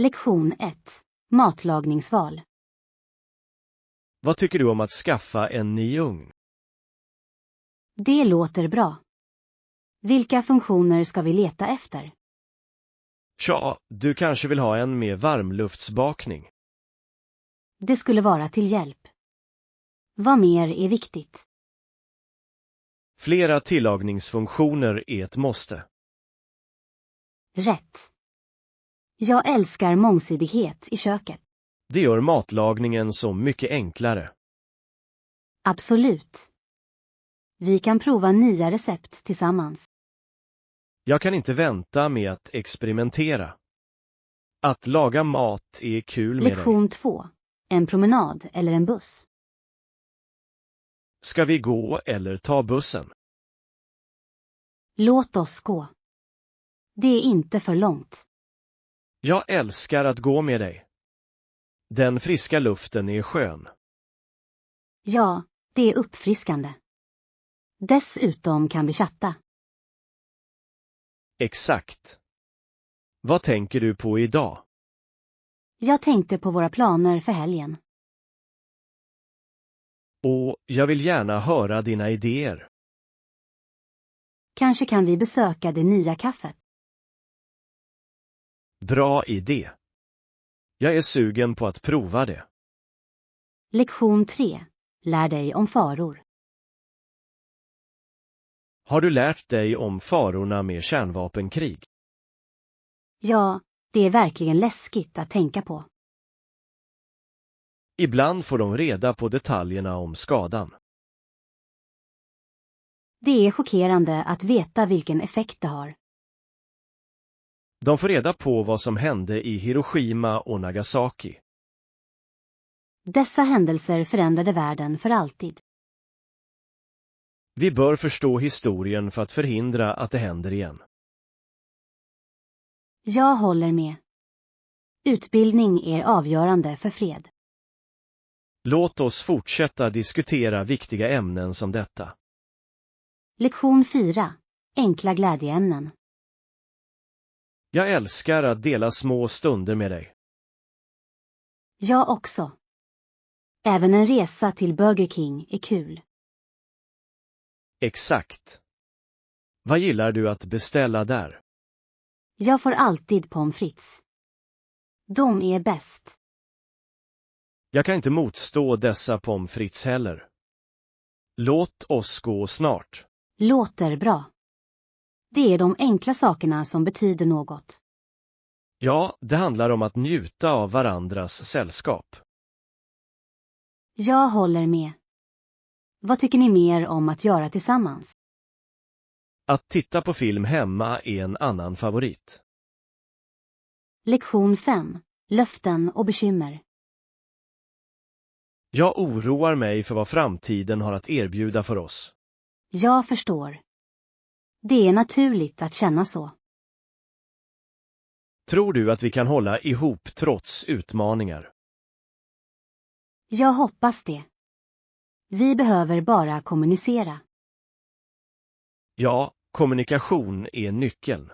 Lektion 1. Matlagningsval. Vad tycker du om att skaffa en ny ugn? Det låter bra. Vilka funktioner ska vi leta efter? Tja, du kanske vill ha en med varmluftsbakning. Det skulle vara till hjälp. Vad mer är viktigt? Flera tillagningsfunktioner är ett måste. Rätt. Jag älskar mångsidighet i köket. Det gör matlagningen så mycket enklare. Absolut. Vi kan prova nya recept tillsammans. Jag kan inte vänta med att experimentera. Att laga mat är kul med dig. Lektion 2. En promenad eller en buss? Ska vi gå eller ta bussen? Låt oss gå. Det är inte för långt. Jag älskar att gå med dig. Den friska luften är skön. Ja, det är uppfriskande. Dessutom kan vi chatta. Exakt. Vad tänker du på idag? Jag tänkte på våra planer för helgen. Och jag vill gärna höra dina idéer. Kanske kan vi besöka det nya kaffet. Bra idé. Jag är sugen på att prova det. Lektion 3. Lär dig om faror. Har du lärt dig om farorna med kärnvapenkrig? Ja, det är verkligen läskigt att tänka på. Ibland får de reda på detaljerna om skadan. Det är chockerande att veta vilken effekt det har. De får reda på vad som hände i Hiroshima och Nagasaki. Dessa händelser förändrade världen för alltid. Vi bör förstå historien för att förhindra att det händer igen. Jag håller med. Utbildning är avgörande för fred. Låt oss fortsätta diskutera viktiga ämnen som detta. Lektion 4. Enkla glädjeämnen. Jag älskar att dela små stunder med dig. Jag också. Även en resa till Burger King är kul. Exakt. Vad gillar du att beställa där? Jag får alltid pommes frites. De är bäst. Jag kan inte motstå dessa pommes frites heller. Låt oss gå snart. Låter bra. Det är de enkla sakerna som betyder något. Ja, det handlar om att njuta av varandras sällskap. Jag håller med. Vad tycker ni mer om att göra tillsammans? Att titta på film hemma är en annan favorit. Lektion 5. Löften och bekymmer. Jag oroar mig för vad framtiden har att erbjuda för oss. Jag förstår. Det är naturligt att känna så. Tror du att vi kan hålla ihop trots utmaningar? Jag hoppas det. Vi behöver bara kommunicera. Ja, kommunikation är nyckeln.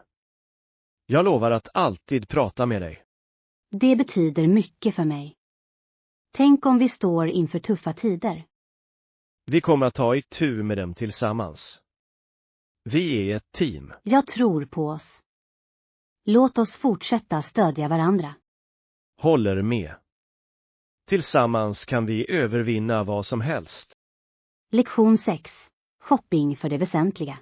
Jag lovar att alltid prata med dig. Det betyder mycket för mig. Tänk om vi står inför tuffa tider. Vi kommer att ta itu med dem tillsammans. Vi är ett team. Jag tror på oss. Låt oss fortsätta stödja varandra. Håller med. Tillsammans kan vi övervinna vad som helst. Lektion 6. Shopping för det väsentliga.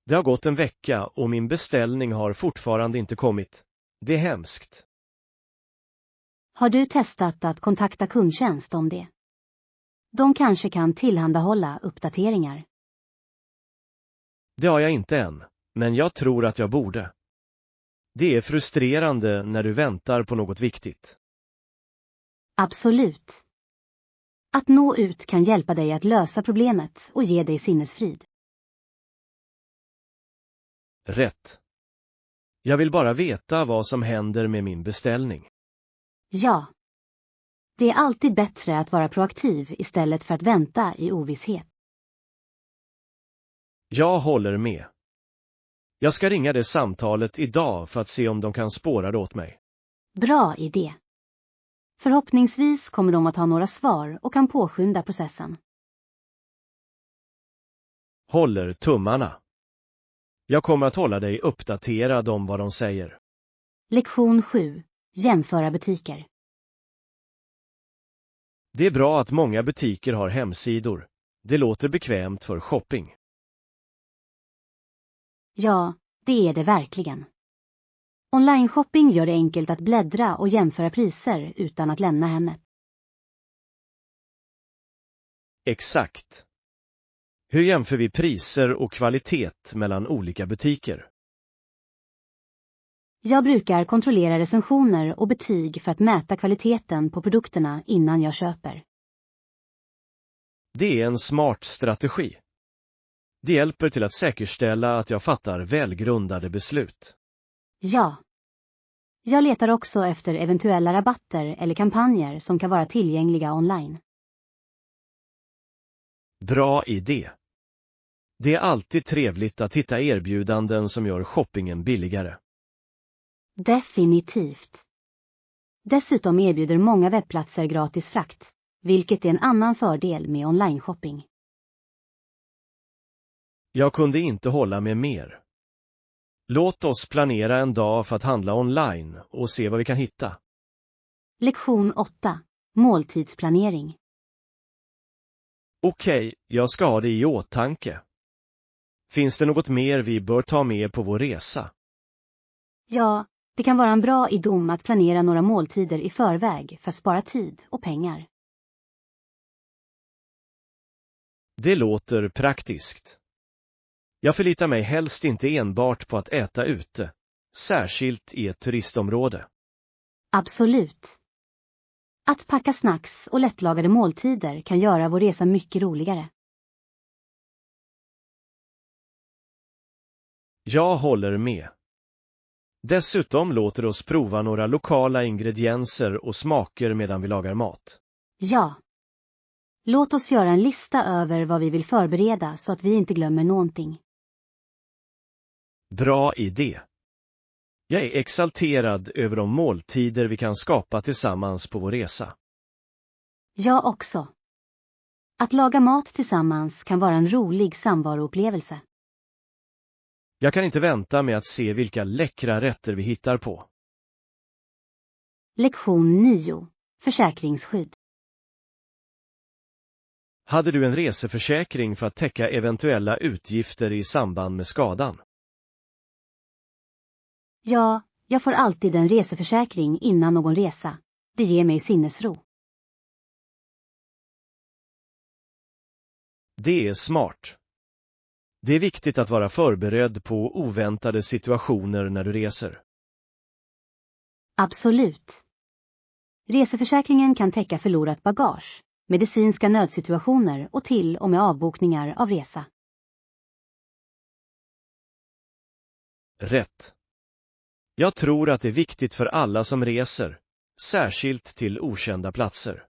Det har gått en vecka och min beställning har fortfarande inte kommit. Det är hemskt. Har du testat att kontakta kundtjänst om det? De kanske kan tillhandahålla uppdateringar. Det har jag inte än, men jag tror att jag borde. Det är frustrerande när du väntar på något viktigt. Absolut. Att nå ut kan hjälpa dig att lösa problemet och ge dig sinnesfrid. Rätt. Jag vill bara veta vad som händer med min beställning. Ja. Det är alltid bättre att vara proaktiv istället för att vänta i ovisshet. Jag håller med. Jag ska ringa det samtalet idag för att se om de kan spåra det åt mig. Bra idé. Förhoppningsvis kommer de att ha några svar och kan påskynda processen. Håller tummarna. Jag kommer att hålla dig uppdaterad om vad de säger. Lektion 7. Jämföra butiker. Det är bra att många butiker har hemsidor. Det låter bekvämt för shopping. Ja, det är det verkligen. Online-shopping gör det enkelt att bläddra och jämföra priser utan att lämna hemmet. Exakt. Hur jämför vi priser och kvalitet mellan olika butiker? Jag brukar kontrollera recensioner och betyg för att mäta kvaliteten på produkterna innan jag köper. Det är en smart strategi. Det hjälper till att säkerställa att jag fattar välgrundade beslut. Ja. Jag letar också efter eventuella rabatter eller kampanjer som kan vara tillgängliga online. Bra idé. Det är alltid trevligt att hitta erbjudanden som gör shoppingen billigare. Definitivt. Dessutom erbjuder många webbplatser gratis frakt, vilket är en annan fördel med online-shopping. Jag kunde inte hålla med mer. Låt oss planera en dag för att handla online och se vad vi kan hitta. Lektion 8. Måltidsplanering. Okej, jag ska ha det i åtanke. Finns det något mer vi bör ta med på vår resa? Ja, det kan vara en bra idé att planera några måltider i förväg för att spara tid och pengar. Det låter praktiskt. Jag förlitar mig helst inte enbart på att äta ute, särskilt i ett turistområde. Absolut. Att packa snacks och lättlagade måltider kan göra vår resa mycket roligare. Jag håller med. Dessutom låter oss prova några lokala ingredienser och smaker medan vi lagar mat. Ja. Låt oss göra en lista över vad vi vill förbereda så att vi inte glömmer någonting. Bra idé. Jag är exalterad över de måltider vi kan skapa tillsammans på vår resa. Jag också. Att laga mat tillsammans kan vara en rolig samvaroupplevelse. Jag kan inte vänta med att se vilka läckra rätter vi hittar på. Lektion 9. Försäkringsskydd. Hade du en reseförsäkring för att täcka eventuella utgifter i samband med skadan? Ja, jag får alltid en reseförsäkring innan någon resa. Det ger mig sinnesro. Det är smart. Det är viktigt att vara förberedd på oväntade situationer när du reser. Absolut. Reseförsäkringen kan täcka förlorat bagage, medicinska nödsituationer och till och med avbokningar av resa. Rätt. Jag tror att det är viktigt för alla som reser, särskilt till okända platser.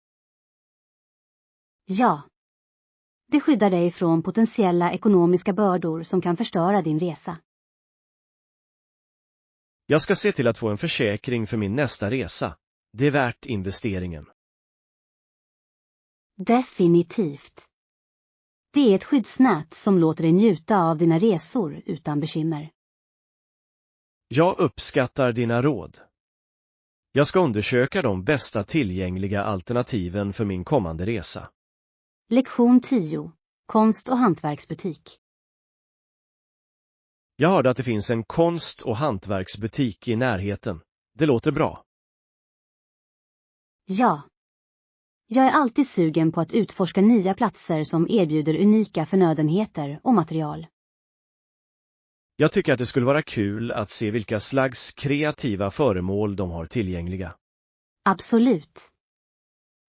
Ja. Det skyddar dig från potentiella ekonomiska bördor som kan förstöra din resa. Jag ska se till att få en försäkring för min nästa resa. Det är värt investeringen. Definitivt. Det är ett skyddsnät som låter dig njuta av dina resor utan bekymmer. Jag uppskattar dina råd. Jag ska undersöka de bästa tillgängliga alternativen för min kommande resa. Lektion 10. Konst- och hantverksbutik. Jag hörde att det finns en konst- och hantverksbutik i närheten. Det låter bra. Ja. Jag är alltid sugen på att utforska nya platser som erbjuder unika förnödenheter och material. Jag tycker att det skulle vara kul att se vilka slags kreativa föremål de har tillgängliga. Absolut.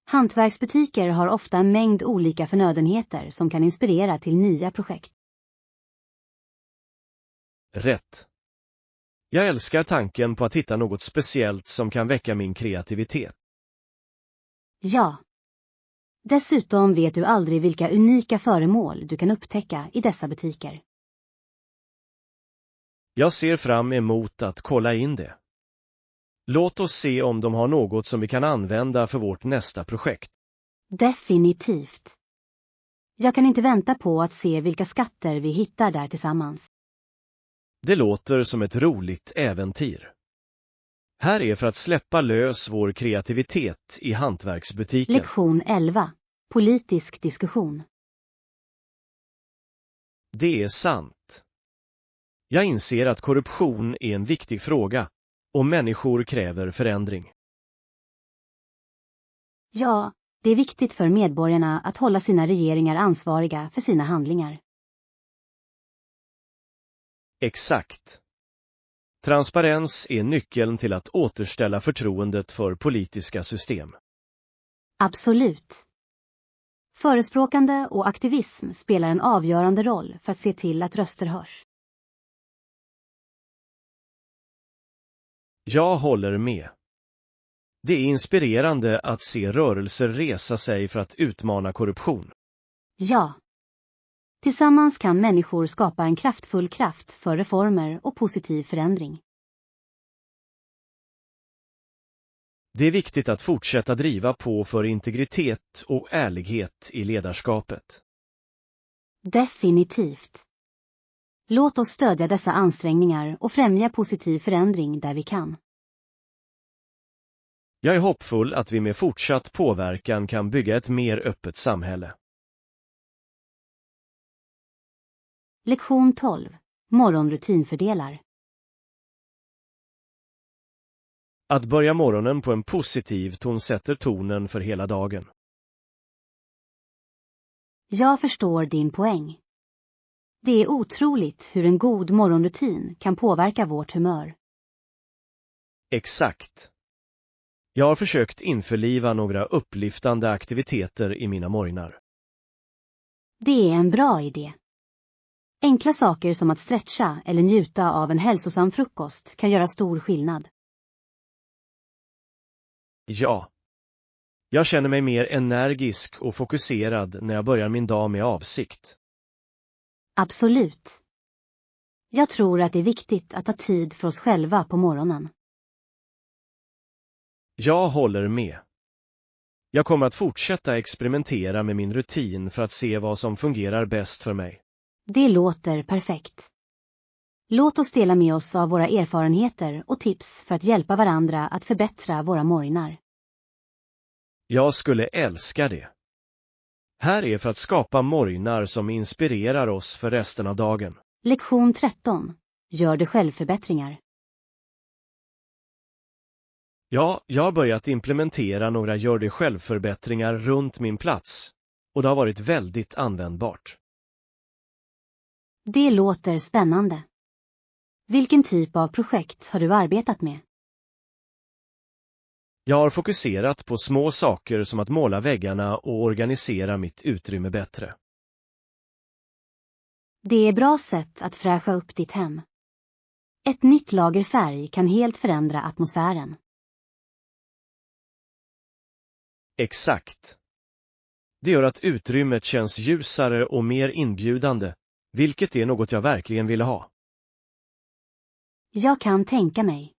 Hantverksbutiker har ofta en mängd olika förnödenheter som kan inspirera till nya projekt. Rätt. Jag älskar tanken på att hitta något speciellt som kan väcka min kreativitet. Ja. Dessutom vet du aldrig vilka unika föremål du kan upptäcka i dessa butiker. Jag ser fram emot att kolla in det. Låt oss se om de har något som vi kan använda för vårt nästa projekt. Definitivt. Jag kan inte vänta på att se vilka skatter vi hittar där tillsammans. Det låter som ett roligt äventyr. Här är för att släppa lös vår kreativitet i hantverksbutiken. Lektion 11. Politisk diskussion. Det är sant. Jag inser att korruption är en viktig fråga och människor kräver förändring. Ja, det är viktigt för medborgarna att hålla sina regeringar ansvariga för sina handlingar. Exakt. Transparens är nyckeln till att återställa förtroendet för politiska system. Absolut. Förespråkande och aktivism spelar en avgörande roll för att se till att röster hörs. Jag håller med. Det är inspirerande att se rörelser resa sig för att utmana korruption. Ja. Tillsammans kan människor skapa en kraftfull kraft för reformer och positiv förändring. Det är viktigt att fortsätta driva på för integritet och ärlighet i ledarskapet. Definitivt. Låt oss stödja dessa ansträngningar och främja positiv förändring där vi kan. Jag är hoppfull att vi med fortsatt påverkan kan bygga ett mer öppet samhälle. Lektion 12. Morgonrutinfördelar. Att börja morgonen på en positiv ton sätter tonen för hela dagen. Jag förstår din poäng. Det är otroligt hur en god morgonrutin kan påverka vårt humör. Exakt. Jag har försökt införliva några upplyftande aktiviteter i mina morgnar. Det är en bra idé. Enkla saker som att stretcha eller njuta av en hälsosam frukost kan göra stor skillnad. Ja. Jag känner mig mer energisk och fokuserad när jag börjar min dag med avsikt. Absolut. Jag tror att det är viktigt att ta tid för oss själva på morgonen. Jag håller med. Jag kommer att fortsätta experimentera med min rutin för att se vad som fungerar bäst för mig. Det låter perfekt. Låt oss dela med oss av våra erfarenheter och tips för att hjälpa varandra att förbättra våra morgnar. Jag skulle älska det. Här är för att skapa morgnar som inspirerar oss för resten av dagen. Lektion 13. Gör det självförbättringar. Ja, jag har börjat implementera några gör det självförbättringar runt min plats och det har varit väldigt användbart. Det låter spännande. Vilken typ av projekt har du arbetat med? Jag har fokuserat på små saker som att måla väggarna och organisera mitt utrymme bättre. Det är bra sätt att fräscha upp ditt hem. Ett nytt lager färg kan helt förändra atmosfären. Exakt. Det gör att utrymmet känns ljusare och mer inbjudande, vilket är något jag verkligen ville ha. Jag kan tänka mig.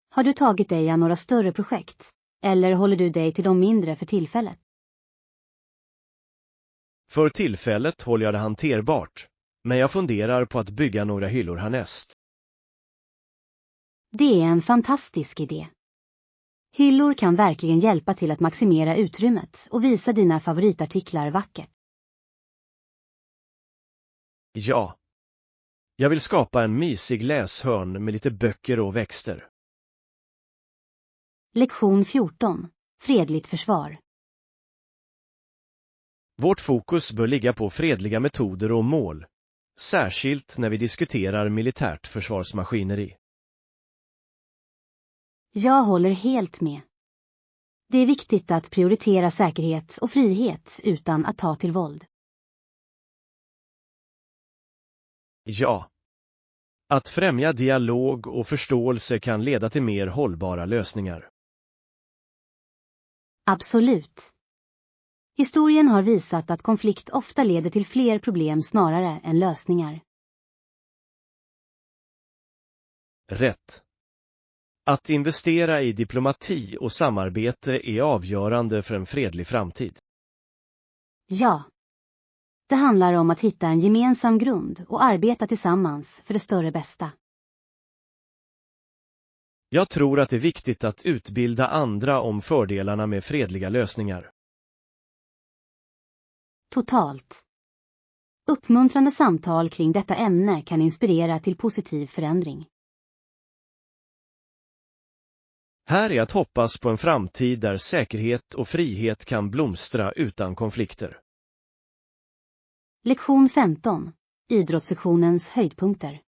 Har du tagit dig an några större projekt? Eller håller du dig till de mindre för tillfället? För tillfället håller jag det hanterbart, men jag funderar på att bygga några hyllor härnäst. Det är en fantastisk idé. Hyllor kan verkligen hjälpa till att maximera utrymmet och visa dina favoritartiklar vackert. Ja. Jag vill skapa en mysig läshörn med lite böcker och växter. Lektion 14. Fredligt försvar. Vårt fokus bör ligga på fredliga metoder och mål, särskilt när vi diskuterar militärt försvarsmaskineri. Jag håller helt med. Det är viktigt att prioritera säkerhet och frihet utan att ta till våld. Ja. Att främja dialog och förståelse kan leda till mer hållbara lösningar. Absolut. Historien har visat att konflikt ofta leder till fler problem snarare än lösningar. Rätt. Att investera i diplomati och samarbete är avgörande för en fredlig framtid. Ja. Det handlar om att hitta en gemensam grund och arbeta tillsammans för det större bästa. Jag tror att det är viktigt att utbilda andra om fördelarna med fredliga lösningar. Totalt. Uppmuntrande samtal kring detta ämne kan inspirera till positiv förändring. Här är att hoppas på en framtid där säkerhet och frihet kan blomstra utan konflikter. Lektion 15. Idrottssektionens höjdpunkter.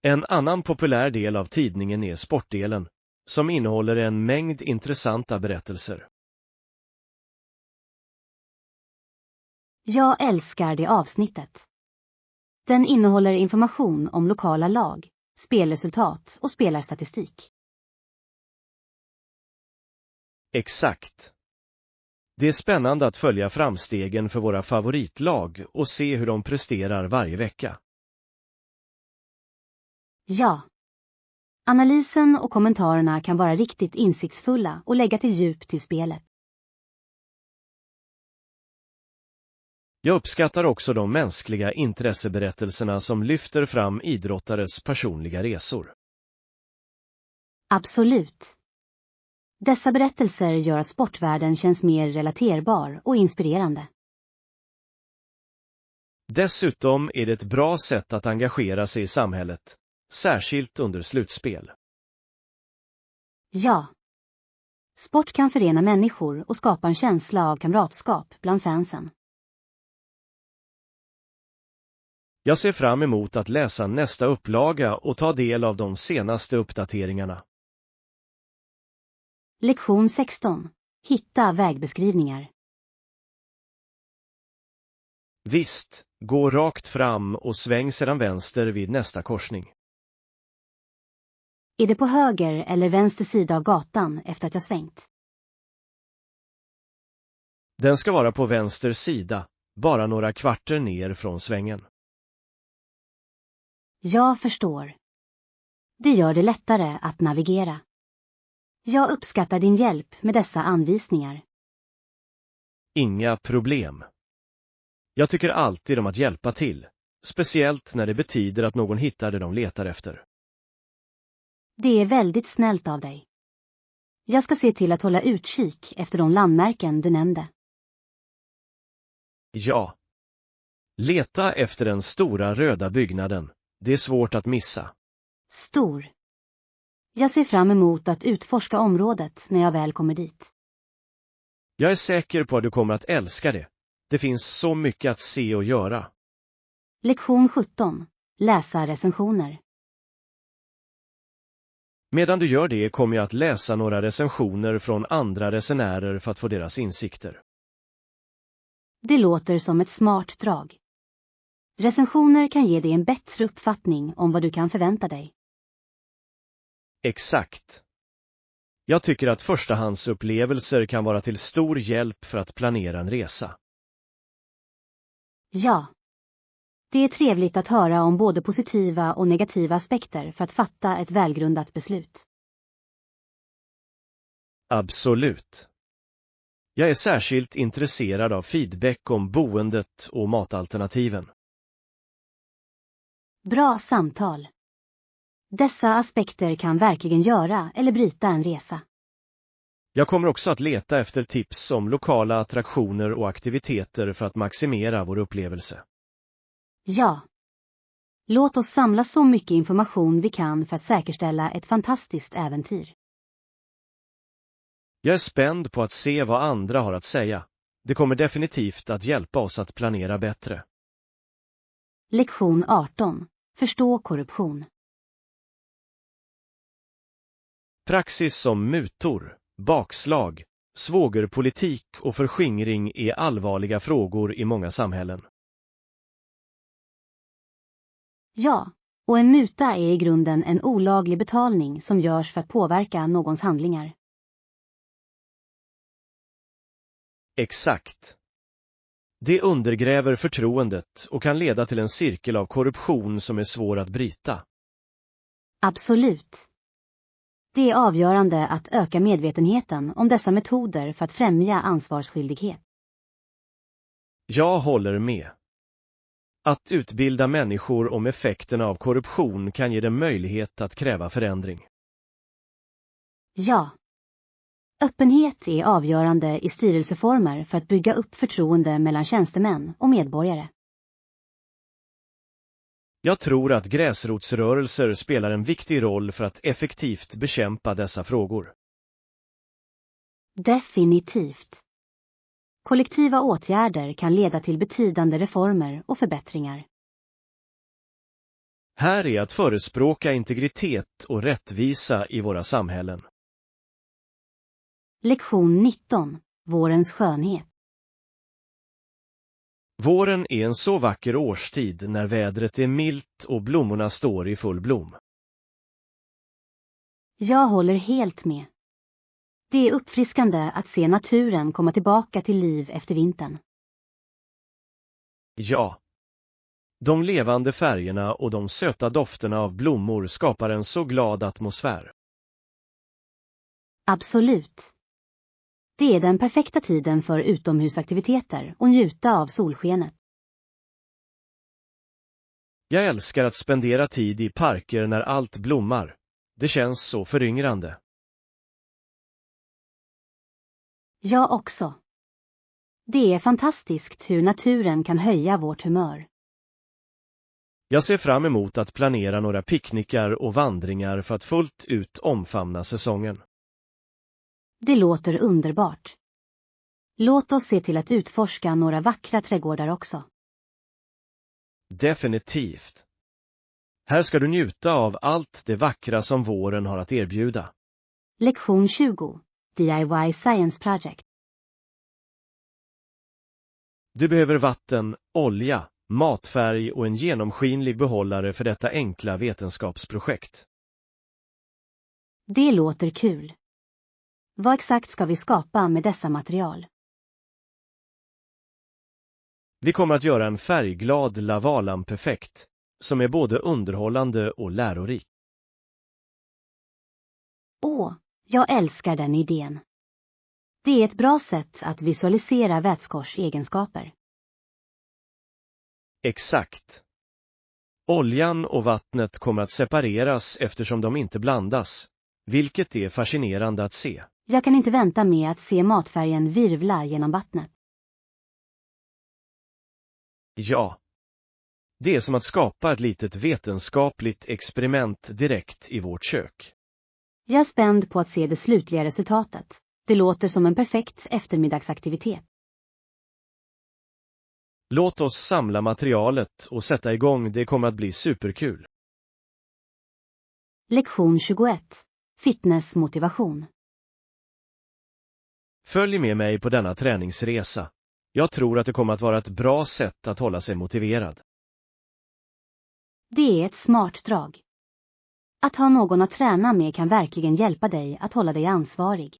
En annan populär del av tidningen är sportdelen, som innehåller en mängd intressanta berättelser. Jag älskar det avsnittet. Den innehåller information om lokala lag, spelresultat och spelarstatistik. Exakt. Det är spännande att följa framstegen för våra favoritlag och se hur de presterar varje vecka. Ja. Analysen och kommentarerna kan vara riktigt insiktsfulla och lägga till djup till spelet. Jag uppskattar också de mänskliga intresseberättelserna som lyfter fram idrottares personliga resor. Absolut. Dessa berättelser gör att sportvärlden känns mer relaterbar och inspirerande. Dessutom är det ett bra sätt att engagera sig i samhället, särskilt under slutspel. Ja. Sport kan förena människor och skapa en känsla av kamratskap bland fansen. Jag ser fram emot att läsa nästa upplaga och ta del av de senaste uppdateringarna. Lektion 16. Hitta vägbeskrivningar. Visst, gå rakt fram och sväng sedan vänster vid nästa korsning. Är det på höger eller vänster sida av gatan efter att jag svängt? Den ska vara på vänster sida, bara några kvarter ner från svängen. Jag förstår. Det gör det lättare att navigera. Jag uppskattar din hjälp med dessa anvisningar. Inga problem. Jag tycker alltid om att hjälpa till, speciellt när det betyder att någon hittar det de letar efter. Det är väldigt snällt av dig. Jag ska se till att hålla utkik efter de landmärken du nämnde. Ja. Leta efter den stora röda byggnaden. Det är svårt att missa. Stor. Jag ser fram emot att utforska området när jag väl kommer dit. Jag är säker på att du kommer att älska det. Det finns så mycket att se och göra. Lektion 17. Läsa recensioner. Medan du gör det kommer jag att läsa några recensioner från andra resenärer för att få deras insikter. Det låter som ett smart drag. Recensioner kan ge dig en bättre uppfattning om vad du kan förvänta dig. Exakt. Jag tycker att förstahandsupplevelser kan vara till stor hjälp för att planera en resa. Ja. Det är trevligt att höra om både positiva och negativa aspekter för att fatta ett välgrundat beslut. Absolut. Jag är särskilt intresserad av feedback om boendet och matalternativen. Bra samtal. Dessa aspekter kan verkligen göra eller bryta en resa. Jag kommer också att leta efter tips om lokala attraktioner och aktiviteter för att maximera vår upplevelse. Ja. Låt oss samla så mycket information vi kan för att säkerställa ett fantastiskt äventyr. Jag är spänd på att se vad andra har att säga. Det kommer definitivt att hjälpa oss att planera bättre. Lektion 18. Förstå korruption. Praxis som mutor, bakslag, svågerpolitik och förskingring är allvarliga frågor i många samhällen. Ja, och en muta är i grunden en olaglig betalning som görs för att påverka någons handlingar. Exakt. Det undergräver förtroendet och kan leda till en cirkel av korruption som är svår att bryta. Absolut. Det är avgörande att öka medvetenheten om dessa metoder för att främja ansvarsskyldighet. Jag håller med. Att utbilda människor om effekterna av korruption kan ge dem möjlighet att kräva förändring. Ja. Öppenhet är avgörande i styrelseformer för att bygga upp förtroende mellan tjänstemän och medborgare. Jag tror att gräsrotsrörelser spelar en viktig roll för att effektivt bekämpa dessa frågor. Definitivt. Kollektiva åtgärder kan leda till betydande reformer och förbättringar. Här är att förespråka integritet och rättvisa i våra samhällen. Lektion 19. Vårens skönhet. Våren är en så vacker årstid när vädret är milt och blommorna står i full blom. Jag håller helt med. Det är uppfriskande att se naturen komma tillbaka till liv efter vintern. Ja. De levande färgerna och de söta dofterna av blommor skapar en så glad atmosfär. Absolut. Det är den perfekta tiden för utomhusaktiviteter och njuta av solskenet. Jag älskar att spendera tid i parker när allt blommar. Det känns så föryngrande. Jag också. Det är fantastiskt hur naturen kan höja vårt humör. Jag ser fram emot att planera några picknickar och vandringar för att fullt ut omfamna säsongen. Det låter underbart. Låt oss se till att utforska några vackra trädgårdar också. Definitivt. Här ska du njuta av allt det vackra som våren har att erbjuda. Lektion 20. DIY Science Project. Du behöver vatten, olja, matfärg och en genomskinlig behållare för detta enkla vetenskapsprojekt. Det låter kul. Vad exakt ska vi skapa med dessa material? Vi kommer att göra en färgglad lavalamp-effekt som är både underhållande och lärorik. Åh, jag älskar den idén. Det är ett bra sätt att visualisera vätskors egenskaper. Exakt. Oljan och vattnet kommer att separeras eftersom de inte blandas, vilket är fascinerande att se. Jag kan inte vänta med att se matfärgen virvla genom vattnet. Ja. Det är som att skapa ett litet vetenskapligt experiment direkt i vårt kök. Jag är spänd på att se det slutliga resultatet. Det låter som en perfekt eftermiddagsaktivitet. Låt oss samla materialet och sätta igång, det kommer att bli superkul. Lektion 21. Fitnessmotivation. Följ med mig på denna träningsresa. Jag tror att det kommer att vara ett bra sätt att hålla sig motiverad. Det är ett smart drag. Att ha någon att träna med kan verkligen hjälpa dig att hålla dig ansvarig.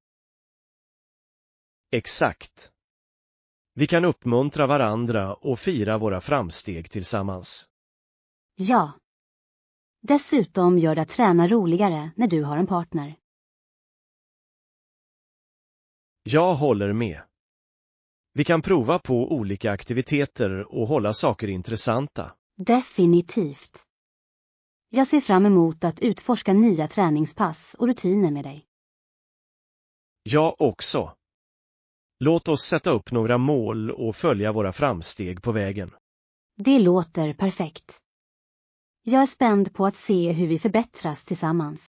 Exakt. Vi kan uppmuntra varandra och fira våra framsteg tillsammans. Ja. Dessutom gör det att träna roligare när du har en partner. Jag håller med. Vi kan prova på olika aktiviteter och hålla saker intressanta. Definitivt. Jag ser fram emot att utforska nya träningspass och rutiner med dig. Jag också. Låt oss sätta upp några mål och följa våra framsteg på vägen. Det låter perfekt. Jag är spänd på att se hur vi förbättras tillsammans.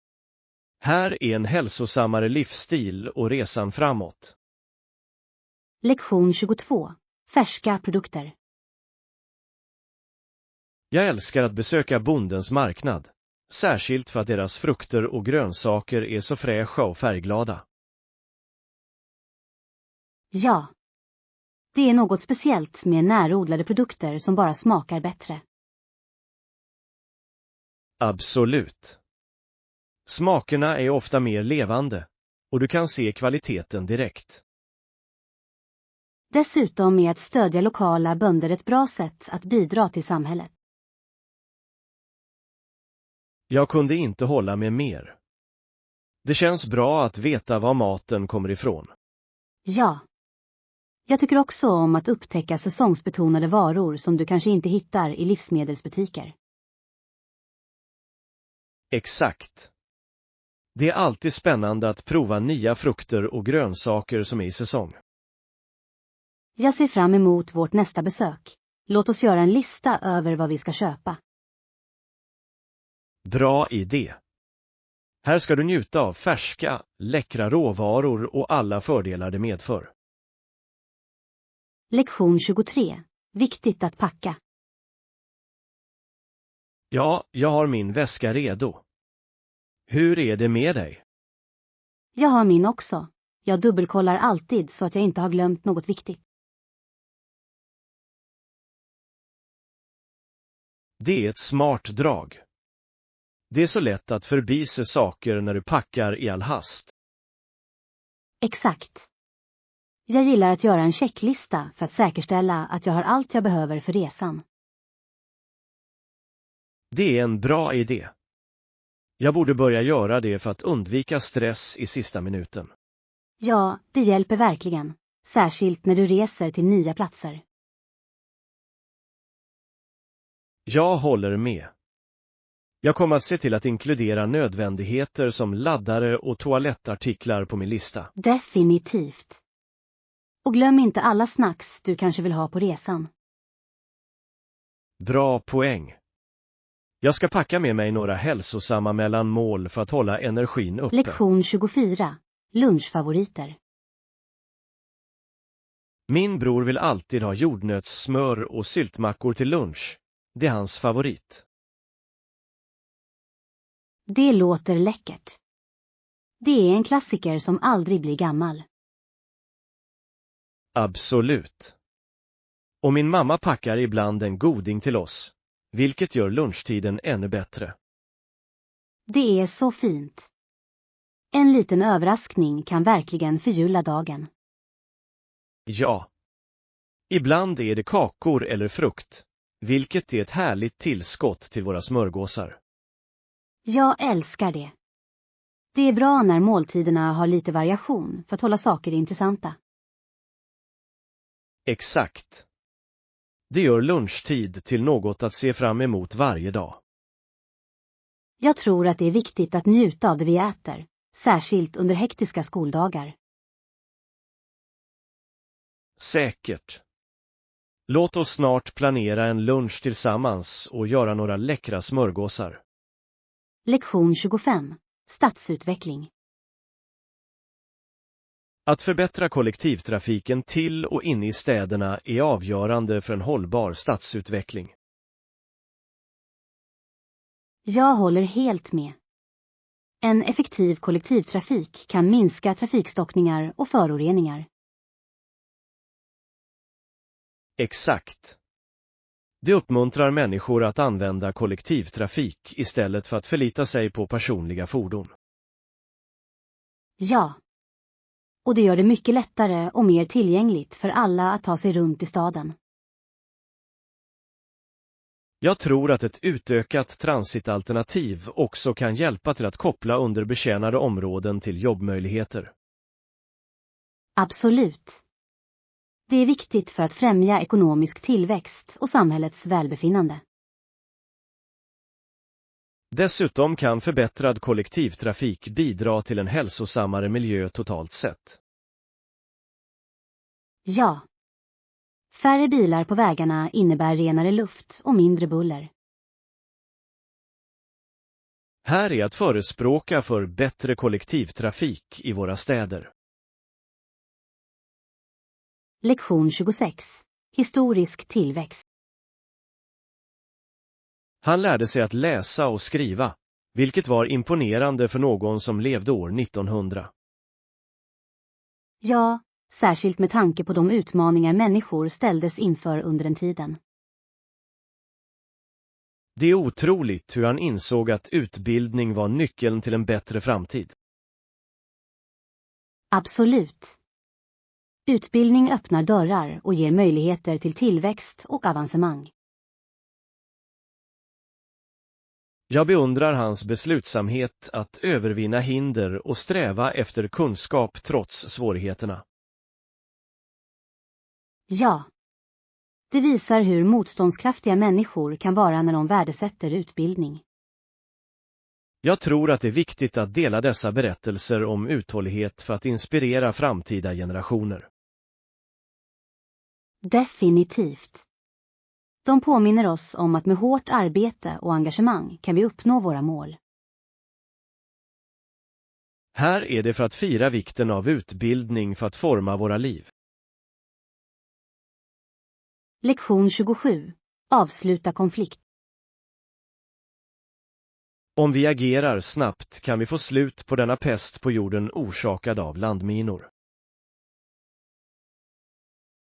Här är en hälsosammare livsstil och resan framåt. Lektion 22. Färska produkter. Jag älskar att besöka bondens marknad, särskilt för att deras frukter och grönsaker är så fräscha och färgglada. Ja. Det är något speciellt med närodlade produkter som bara smakar bättre. Absolut. Smakerna är ofta mer levande, och du kan se kvaliteten direkt. Dessutom är att stödja lokala bönder ett bra sätt att bidra till samhället. Jag kunde inte hålla med mer. Det känns bra att veta var maten kommer ifrån. Ja. Jag tycker också om att upptäcka säsongsbetonade varor som du kanske inte hittar i livsmedelsbutiker. Exakt. Det är alltid spännande att prova nya frukter och grönsaker som är i säsong. Jag ser fram emot vårt nästa besök. Låt oss göra en lista över vad vi ska köpa. Bra idé. Här ska du njuta av färska, läckra råvaror och alla fördelar det medför. Lektion 23. Viktigt att packa. Ja, jag har min väska redo. Hur är det med dig? Jag har min också. Jag dubbelkollar alltid så att jag inte har glömt något viktigt. Det är ett smart drag. Det är så lätt att förbise saker när du packar i all hast. Exakt. Jag gillar att göra en checklista för att säkerställa att jag har allt jag behöver för resan. Det är en bra idé. Jag borde börja göra det för att undvika stress i sista minuten. Ja, det hjälper verkligen. Särskilt när du reser till nya platser. Jag håller med. Jag kommer att se till att inkludera nödvändigheter som laddare och toalettartiklar på min lista. Definitivt. Och glöm inte alla snacks du kanske vill ha på resan. Bra poäng. Jag ska packa med mig några hälsosamma mellanmål för att hålla energin uppe. Lektion 24. Lunchfavoriter. Min bror vill alltid ha jordnötssmör och syltmackor till lunch. Det är hans favorit. Det låter läckert. Det är en klassiker som aldrig blir gammal. Absolut. Och min mamma packar ibland en goding till oss, vilket gör lunchtiden ännu bättre. Det är så fint. En liten överraskning kan verkligen förgylla dagen. Ja. Ibland är det kakor eller frukt, vilket är ett härligt tillskott till våra smörgåsar. Jag älskar det. Det är bra när måltiderna har lite variation för att hålla saker intressanta. Exakt. Det gör lunchtid till något att se fram emot varje dag. Jag tror att det är viktigt att njuta av det vi äter, särskilt under hektiska skoldagar. Säkert. Låt oss snart planera en lunch tillsammans och göra några läckra smörgåsar. Lektion 25. Stadsutveckling. Att förbättra kollektivtrafiken till och inne i städerna är avgörande för en hållbar stadsutveckling. Jag håller helt med. En effektiv kollektivtrafik kan minska trafikstockningar och föroreningar. Exakt. Det uppmuntrar människor att använda kollektivtrafik istället för att förlita sig på personliga fordon. Ja. Och det gör det mycket lättare och mer tillgängligt för alla att ta sig runt i staden. Jag tror att ett utökat transitalternativ också kan hjälpa till att koppla underbetjänade områden till jobbmöjligheter. Absolut. Det är viktigt för att främja ekonomisk tillväxt och samhällets välbefinnande. Dessutom kan förbättrad kollektivtrafik bidra till en hälsosammare miljö totalt sett. Ja. Färre bilar på vägarna innebär renare luft och mindre buller. Här är att förespråka för bättre kollektivtrafik i våra städer. Lektion 26. Historisk tillväxt. Han lärde sig att läsa och skriva, vilket var imponerande för någon som levde år 1900. Ja, särskilt med tanke på de utmaningar människor ställdes inför under den tiden. Det är otroligt hur han insåg att utbildning var nyckeln till en bättre framtid. Absolut. Utbildning öppnar dörrar och ger möjligheter till tillväxt och avancemang. Jag beundrar hans beslutsamhet att övervinna hinder och sträva efter kunskap trots svårigheterna. Ja. Det visar hur motståndskraftiga människor kan vara när de värdesätter utbildning. Jag tror att det är viktigt att dela dessa berättelser om uthållighet för att inspirera framtida generationer. Definitivt. De påminner oss om att med hårt arbete och engagemang kan vi uppnå våra mål. Här är det för att fira vikten av utbildning för att forma våra liv. Lektion 27. Avsluta konflikt. Om vi agerar snabbt kan vi få slut på denna pest på jorden orsakad av landminor.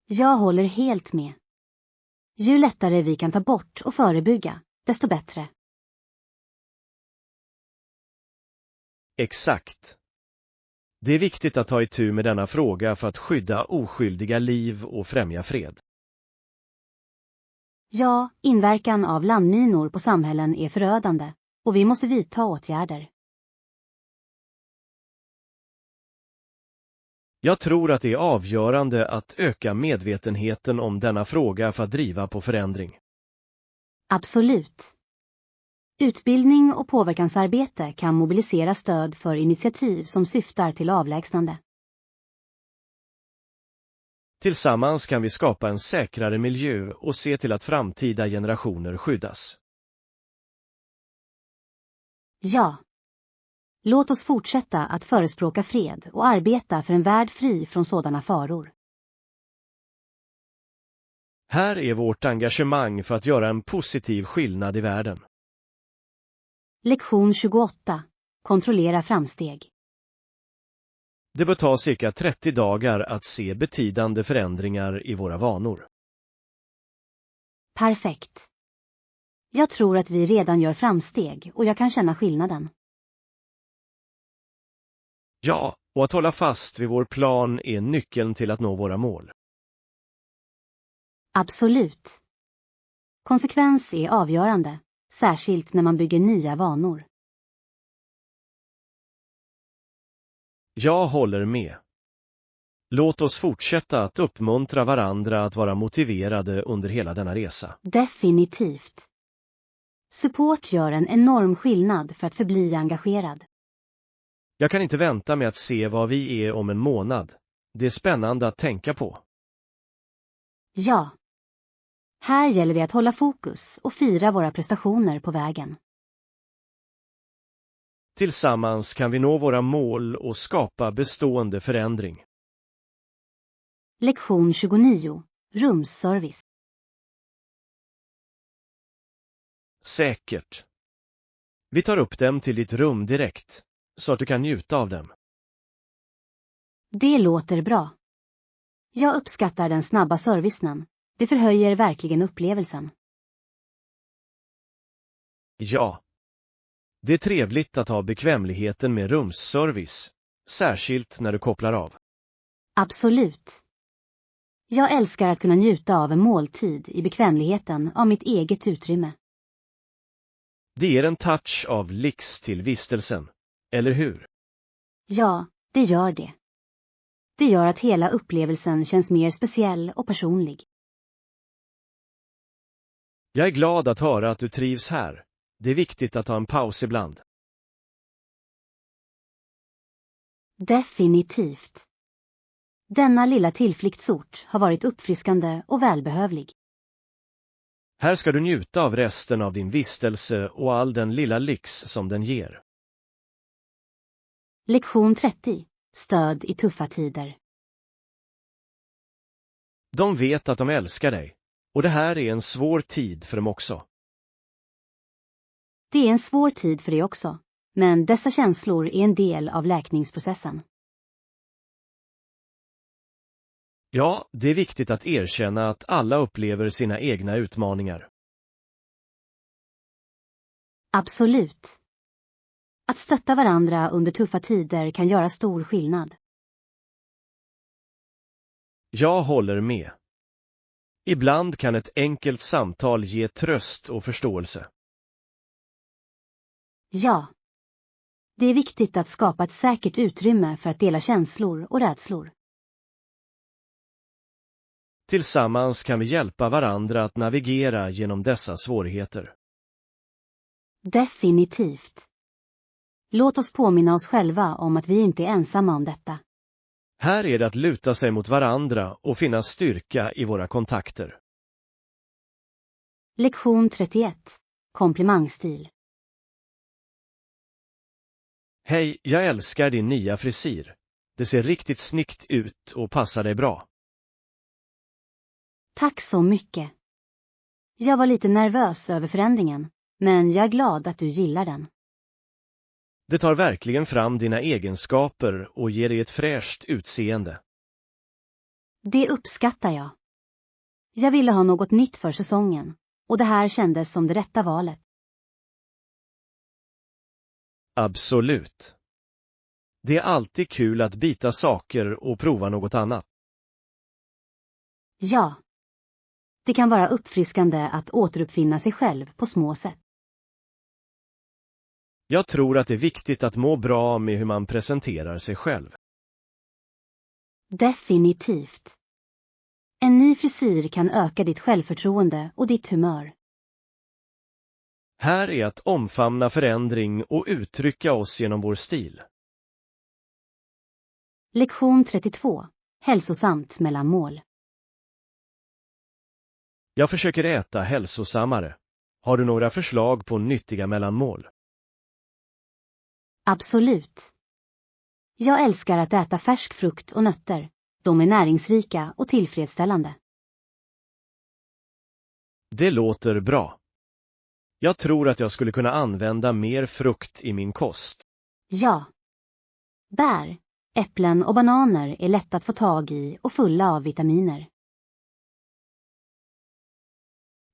Jag håller helt med. Ju lättare vi kan ta bort och förebygga, desto bättre. Exakt. Det är viktigt att ta itu med denna fråga för att skydda oskyldiga liv och främja fred. Ja, inverkan av landminor på samhällen är förödande och vi måste vidta åtgärder. Jag tror att det är avgörande att öka medvetenheten om denna fråga för att driva på förändring. Absolut. Utbildning och påverkansarbete kan mobilisera stöd för initiativ som syftar till avlägsnande. Tillsammans kan vi skapa en säkrare miljö och se till att framtida generationer skyddas. Ja. Låt oss fortsätta att förespråka fred och arbeta för en värld fri från sådana faror. Här är vårt engagemang för att göra en positiv skillnad i världen. Lektion 28. Kontrollera framsteg. Det bör ta cirka 30 dagar att se betydande förändringar i våra vanor. Perfekt. Jag tror att vi redan gör framsteg och jag kan känna skillnaden. Ja, och att hålla fast vid vår plan är nyckeln till att nå våra mål. Absolut. Konsekvens är avgörande, särskilt när man bygger nya vanor. Jag håller med. Låt oss fortsätta att uppmuntra varandra att vara motiverade under hela denna resa. Definitivt. Support gör en enorm skillnad för att förbli engagerad. Jag kan inte vänta med att se vad vi är om en månad. Det är spännande att tänka på. Ja. Här gäller det att hålla fokus och fira våra prestationer på vägen. Tillsammans kan vi nå våra mål och skapa bestående förändring. Lektion 29. Rumsservice. Säkert. Vi tar upp dem till ditt rum direkt, så att du kan njuta av dem. Det låter bra. Jag uppskattar den snabba servicen. Det förhöjer verkligen upplevelsen. Ja. Det är trevligt att ha bekvämligheten med rumsservice, särskilt när du kopplar av. Absolut. Jag älskar att kunna njuta av en måltid i bekvämligheten av mitt eget utrymme. Det ger en touch av lyx till vistelsen, eller hur? Ja, det gör det. Det gör att hela upplevelsen känns mer speciell och personlig. Jag är glad att höra att du trivs här. Det är viktigt att ta en paus ibland. Definitivt. Denna lilla tillflyktsort har varit uppfriskande och välbehövlig. Här ska du njuta av resten av din vistelse och all den lilla lyx som den ger. Lektion 30. Stöd i tuffa tider. De vet att de älskar dig, och det här är en svår tid för dem också. Det är en svår tid för dig också, men dessa känslor är en del av läkningsprocessen. Ja, det är viktigt att erkänna att alla upplever sina egna utmaningar. Absolut. Att stötta varandra under tuffa tider kan göra stor skillnad. Jag håller med. Ibland kan ett enkelt samtal ge tröst och förståelse. Ja. Det är viktigt att skapa ett säkert utrymme för att dela känslor och rädslor. Tillsammans kan vi hjälpa varandra att navigera genom dessa svårigheter. Definitivt. Låt oss påminna oss själva om att vi inte är ensamma om detta. Här är det att luta sig mot varandra och finna styrka i våra kontakter. Lektion 31. Komplimangstil. Hej, jag älskar din nya frisyr. Det ser riktigt snyggt ut och passar dig bra. Tack så mycket. Jag var lite nervös över förändringen, men jag är glad att du gillar den. Det tar verkligen fram dina egenskaper och ger dig ett fräscht utseende. Det uppskattar jag. Jag ville ha något nytt för säsongen, och det här kändes som det rätta valet. Absolut. Det är alltid kul att byta saker och prova något annat. Ja. Det kan vara uppfriskande att återuppfinna sig själv på små sätt. Jag tror att det är viktigt att må bra med hur man presenterar sig själv. Definitivt. En ny frisyr kan öka ditt självförtroende och ditt humör. Här är att omfamna förändring och uttrycka oss genom vår stil. Lektion 32. Hälsosamt mellanmål. Jag försöker äta hälsosammare. Har du några förslag på nyttiga mellanmål? Absolut. Jag älskar att äta färsk frukt och nötter. De är näringsrika och tillfredsställande. Det låter bra. Jag tror att jag skulle kunna använda mer frukt i min kost. Ja. Bär, äpplen och bananer är lätt att få tag i och fulla av vitaminer.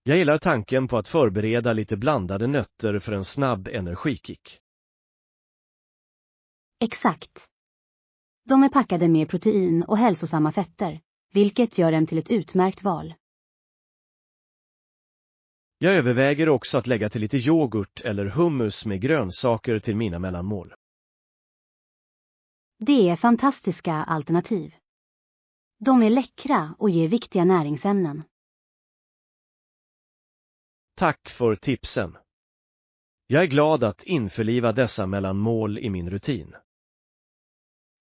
Jag gillar tanken på att förbereda lite blandade nötter för en snabb energikick. Exakt. De är packade med protein och hälsosamma fetter, vilket gör dem till ett utmärkt val. Jag överväger också att lägga till lite yoghurt eller hummus med grönsaker till mina mellanmål. Det är fantastiska alternativ. De är läckra och ger viktiga näringsämnen. Tack för tipsen. Jag är glad att införliva dessa mellanmål i min rutin.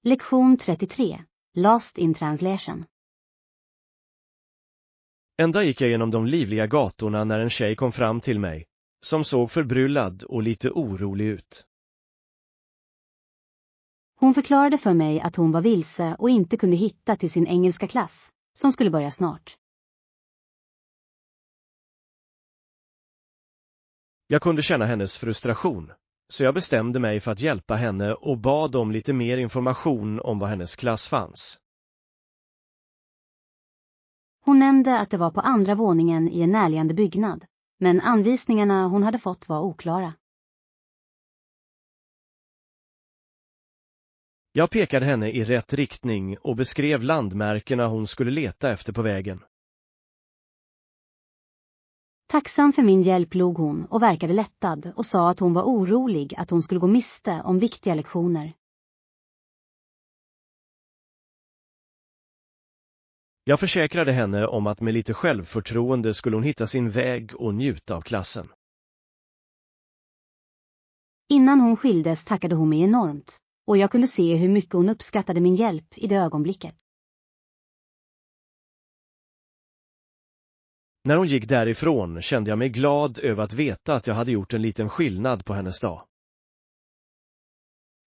Lektion 33. Lost in translation. En dag gick jag genom de livliga gatorna när en tjej kom fram till mig, som såg förbryllad och lite orolig ut. Hon förklarade för mig att hon var vilse och inte kunde hitta till sin engelska klass, som skulle börja snart. Jag kunde känna hennes frustration, så jag bestämde mig för att hjälpa henne och bad om lite mer information om var hennes klass fanns. Hon nämnde att det var på andra våningen i en närliggande byggnad, men anvisningarna hon hade fått var oklara. Jag pekade henne i rätt riktning och beskrev landmärkena hon skulle leta efter på vägen. Tacksam för min hjälp log hon och verkade lättad och sa att hon var orolig att hon skulle gå miste om viktiga lektioner. Jag försäkrade henne om att med lite självförtroende skulle hon hitta sin väg och njuta av klassen. Innan hon skildes tackade hon mig enormt, och jag kunde se hur mycket hon uppskattade min hjälp i det ögonblicket. När hon gick därifrån kände jag mig glad över att veta att jag hade gjort en liten skillnad på hennes dag.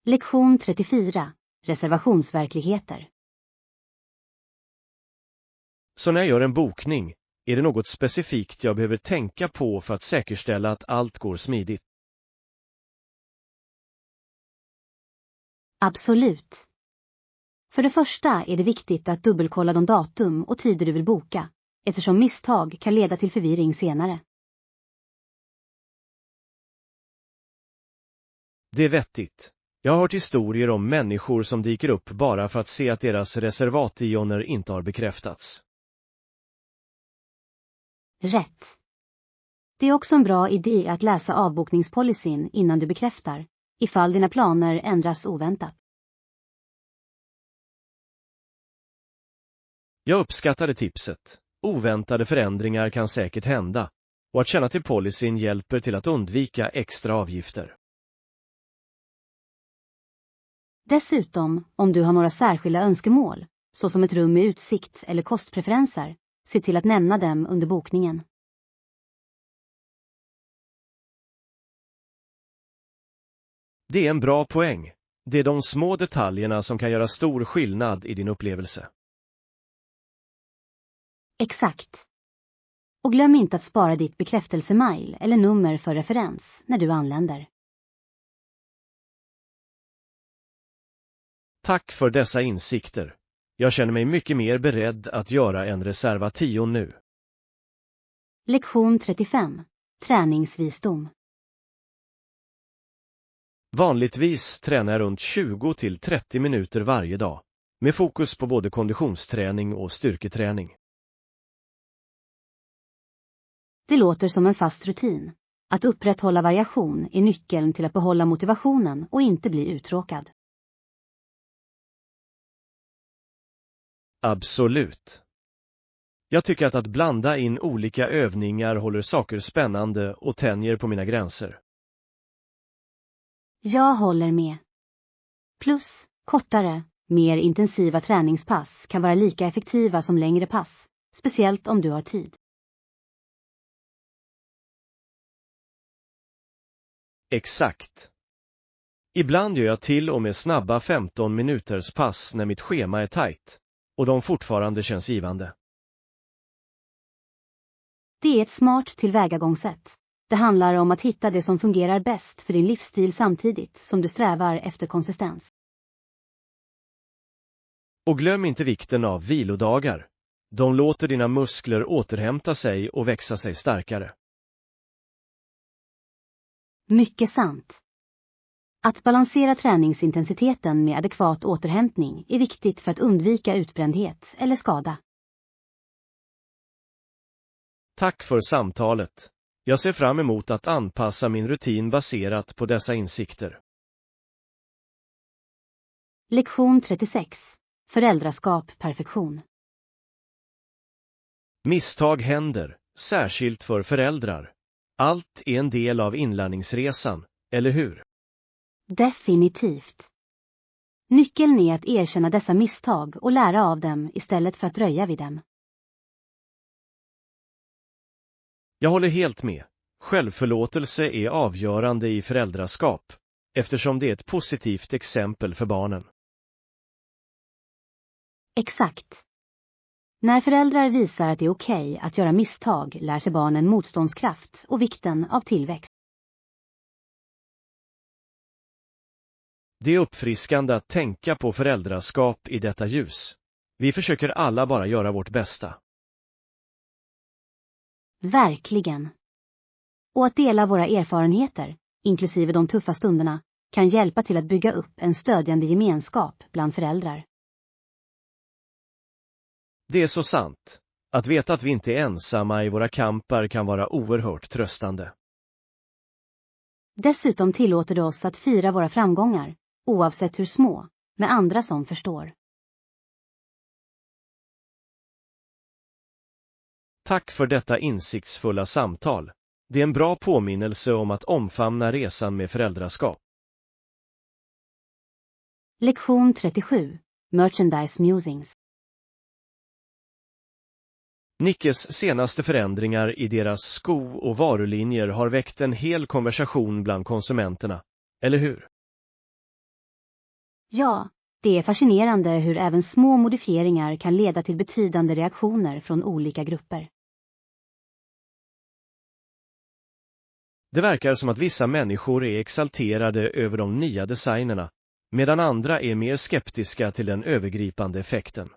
Lektion 34. Reservationsverkligheter. Så när jag gör en bokning, är det något specifikt jag behöver tänka på för att säkerställa att allt går smidigt? Absolut. För det första är det viktigt att dubbelkolla de datum och tider du vill boka, eftersom misstag kan leda till förvirring senare. Det är vettigt. Jag har hört historier om människor som dyker upp bara för att se att deras reservationer inte har bekräftats. Rätt. Det är också en bra idé att läsa avbokningspolicyn innan du bekräftar, ifall dina planer ändras oväntat. Jag uppskattade tipset. Oväntade förändringar kan säkert hända, och att känna till policyn hjälper till att undvika extra avgifter. Dessutom, om du har några särskilda önskemål, såsom ett rum med utsikt eller kostpreferenser, se till att nämna dem under bokningen. Det är en bra poäng. Det är de små detaljerna som kan göra stor skillnad i din upplevelse. Exakt. Och glöm inte att spara ditt bekräftelsemail eller nummer för referens när du anländer. Tack för dessa insikter. Jag känner mig mycket mer beredd att göra en reservation nu. Lektion 35. Träningsvisdom. Vanligtvis tränar jag runt 20 till 30 minuter varje dag, med fokus på både konditionsträning och styrketräning. Det låter som en fast rutin. Att upprätthålla variation är nyckeln till att behålla motivationen och inte bli uttråkad. Absolut. Jag tycker att blanda in olika övningar håller saker spännande och tänjer på mina gränser. Jag håller med. Plus, kortare, mer intensiva träningspass kan vara lika effektiva som längre pass, speciellt om du har tid. Exakt. Ibland gör jag till och med snabba 15 minuters pass när mitt schema är tajt, och de fortfarande känns givande. Det är ett smart tillvägagångssätt. Det handlar om att hitta det som fungerar bäst för din livsstil samtidigt som du strävar efter konsistens. Och glöm inte vikten av vilodagar. De låter dina muskler återhämta sig och växa sig starkare. Mycket sant. Att balansera träningsintensiteten med adekvat återhämtning är viktigt för att undvika utbrändhet eller skada. Tack för samtalet. Jag ser fram emot att anpassa min rutin baserat på dessa insikter. Lektion 36. Föräldraskap perfektion. Misstag händer, särskilt för föräldrar. Allt är en del av inlärningsresan, eller hur? Definitivt. Nyckeln är att erkänna dessa misstag och lära av dem istället för att dröja vid dem. Jag håller helt med. Självförlåtelse är avgörande i föräldraskap, eftersom det är ett positivt exempel för barnen. Exakt. När föräldrar visar att det är okej att göra misstag lär sig barnen motståndskraft och vikten av tillväxt. Det är uppfriskande att tänka på föräldraskap i detta ljus. Vi försöker alla bara göra vårt bästa. Verkligen. Och att dela våra erfarenheter, inklusive de tuffa stunderna, kan hjälpa till att bygga upp en stödjande gemenskap bland föräldrar. Det är så sant. Att veta att vi inte är ensamma i våra kamper kan vara oerhört tröstande. Dessutom tillåter det oss att fira våra framgångar, oavsett hur små, med andra som förstår. Tack för detta insiktsfulla samtal. Det är en bra påminnelse om att omfamna resan med föräldraskap. Lektion 37. Merchandise Musings. Nickes senaste förändringar i deras sko- och varulinjer har väckt en hel konversation bland konsumenterna, eller hur? Ja, det är fascinerande hur även små modifieringar kan leda till betydande reaktioner från olika grupper. Det verkar som att vissa människor är exalterade över de nya designerna, medan andra är mer skeptiska till den övergripande effekten.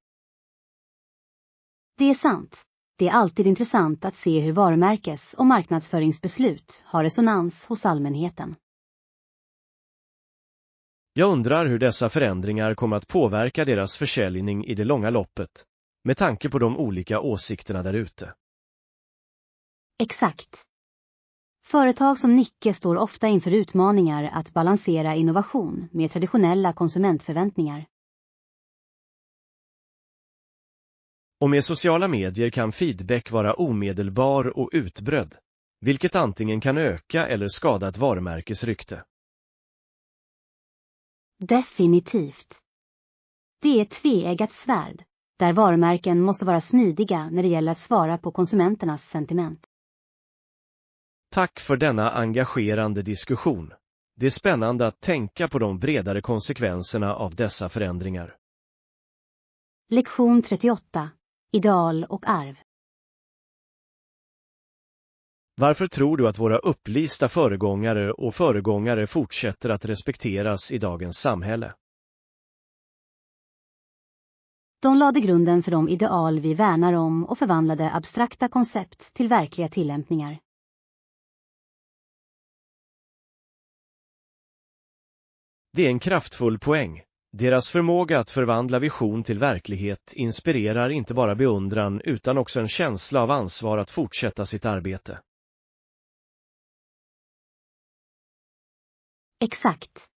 Det är sant. Det är alltid intressant att se hur varumärkes- och marknadsföringsbeslut har resonans hos allmänheten. Jag undrar hur dessa förändringar kommer att påverka deras försäljning i det långa loppet, med tanke på de olika åsikterna där ute. Exakt. Företag som Nicke står ofta inför utmaningar att balansera innovation med traditionella konsumentförväntningar. Och med sociala medier kan feedback vara omedelbar och utbredd, vilket antingen kan öka eller skada ett varumärkes rykte. Definitivt. Det är ett tveeggat svärd, där varumärken måste vara smidiga när det gäller att svara på konsumenternas sentiment. Tack för denna engagerande diskussion. Det är spännande att tänka på de bredare konsekvenserna av dessa förändringar. Lektion 38. Ideal och arv. Varför tror du att våra upplysta föregångare fortsätter att respekteras i dagens samhälle? De lade grunden för de ideal vi värnar om och förvandlade abstrakta koncept till verkliga tillämpningar. Det är en kraftfull poäng. Deras förmåga att förvandla vision till verklighet inspirerar inte bara beundran utan också en känsla av ansvar att fortsätta sitt arbete. Exakt.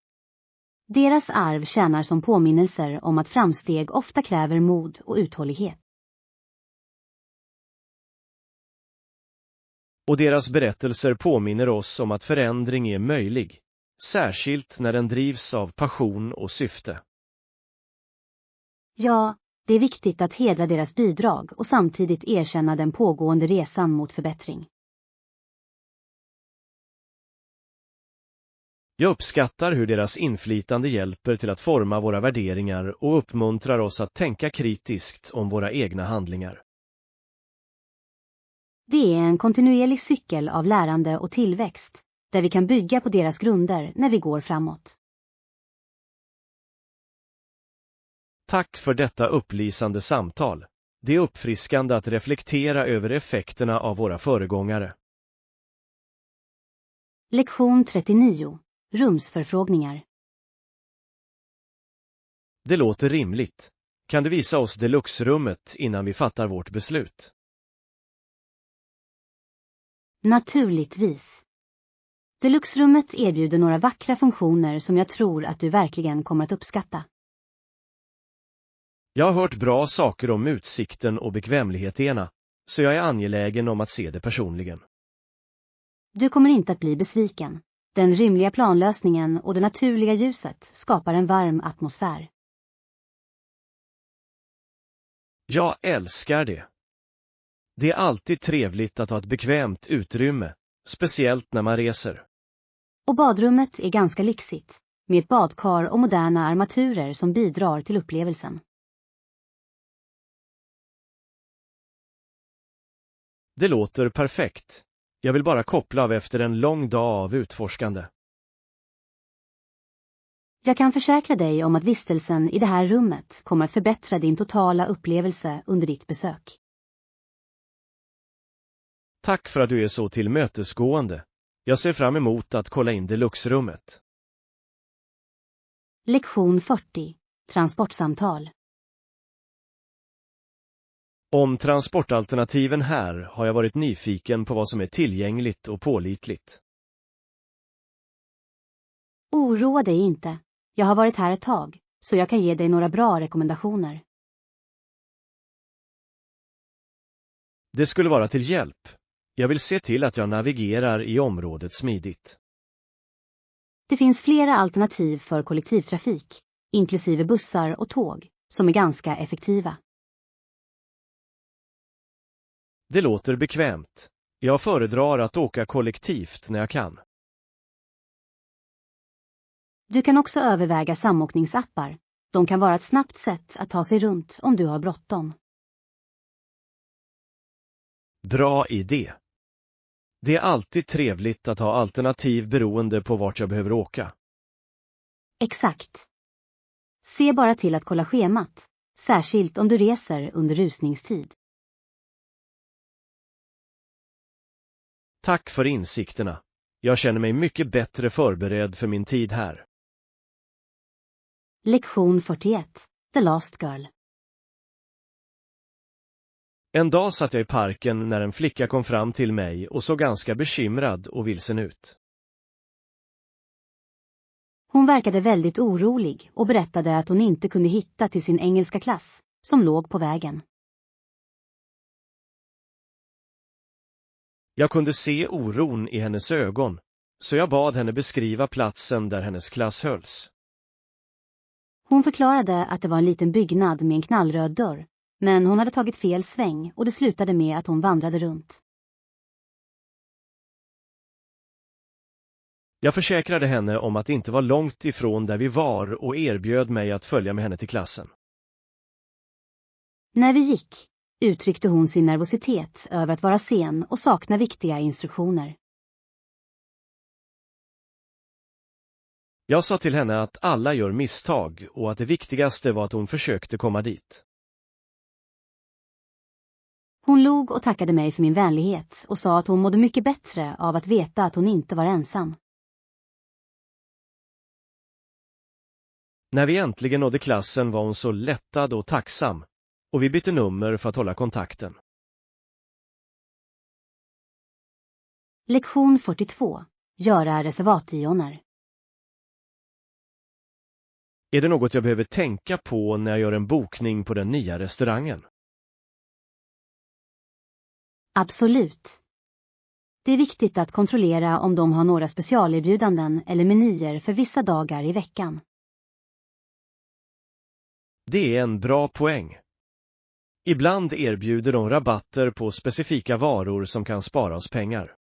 Deras arv tjänar som påminnelser om att framsteg ofta kräver mod och uthållighet. Och deras berättelser påminner oss om att förändring är möjlig, särskilt när den drivs av passion och syfte. Ja, det är viktigt att hedra deras bidrag och samtidigt erkänna den pågående resan mot förbättring. Jag uppskattar hur deras inflytande hjälper till att forma våra värderingar och uppmuntrar oss att tänka kritiskt om våra egna handlingar. Det är en kontinuerlig cykel av lärande och tillväxt, där vi kan bygga på deras grunder när vi går framåt. Tack för detta upplysande samtal. Det är uppfriskande att reflektera över effekterna av våra föregångare. Lektion 39. Rumsförfrågningar. Det låter rimligt. Kan du visa oss deluxe-rummet innan vi fattar vårt beslut? Naturligtvis. Deluxe-rummet erbjuder några vackra funktioner som jag tror att du verkligen kommer att uppskatta. Jag har hört bra saker om utsikten och bekvämligheterna, så jag är angelägen om att se det personligen. Du kommer inte att bli besviken. Den rymliga planlösningen och det naturliga ljuset skapar en varm atmosfär. Jag älskar det. Det är alltid trevligt att ha ett bekvämt utrymme, speciellt när man reser. Och badrummet är ganska lyxigt, med ett badkar och moderna armaturer som bidrar till upplevelsen. Det låter perfekt. Jag vill bara koppla av efter en lång dag av utforskande. Jag kan försäkra dig om att vistelsen i det här rummet kommer att förbättra din totala upplevelse under ditt besök. Tack för att du är så tillmötesgående. Jag ser fram emot att kolla in deluxe-rummet. Lektion 40. Transportsamtal. Om transportalternativen här har jag varit nyfiken på vad som är tillgängligt och pålitligt. Oroa dig inte. Jag har varit här ett tag, så jag kan ge dig några bra rekommendationer. Det skulle vara till hjälp. Jag vill se till att jag navigerar i området smidigt. Det finns flera alternativ för kollektivtrafik, inklusive bussar och tåg, som är ganska effektiva. Det låter bekvämt. Jag föredrar att åka kollektivt när jag kan. Du kan också överväga samåkningsappar. De kan vara ett snabbt sätt att ta sig runt om du har bråttom. Bra idé. Det är alltid trevligt att ha alternativ beroende på vart jag behöver åka. Exakt. Se bara till att kolla schemat, särskilt om du reser under rusningstid. Tack för insikterna. Jag känner mig mycket bättre förberedd för min tid här. Lektion 41. The Last Girl. En dag satt jag i parken när en flicka kom fram till mig och såg ganska bekymrad och vilsen ut. Hon verkade väldigt orolig och berättade att hon inte kunde hitta till sin engelska klass, som låg på vägen. Jag kunde se oron i hennes ögon, så jag bad henne beskriva platsen där hennes klass hölls. Hon förklarade att det var en liten byggnad med en knallröd dörr, men hon hade tagit fel sväng och det slutade med att hon vandrade runt. Jag försäkrade henne om att det inte var långt ifrån där vi var och erbjöd mig att följa med henne till klassen. När vi gick uttryckte hon sin nervositet över att vara sen och sakna viktiga instruktioner. Jag sa till henne att alla gör misstag och att det viktigaste var att hon försökte komma dit. Hon log och tackade mig för min vänlighet och sa att hon mådde mycket bättre av att veta att hon inte var ensam. När vi äntligen nådde klassen var hon så lättad och tacksam, och vi bytte nummer för att hålla kontakten. Lektion 42. Göra reservationer. Är det något jag behöver tänka på när jag gör en bokning på den nya restaurangen? Absolut. Det är viktigt att kontrollera om de har några specialerbjudanden eller menyer för vissa dagar i veckan. Det är en bra poäng. Ibland erbjuder de rabatter på specifika varor som kan spara oss pengar.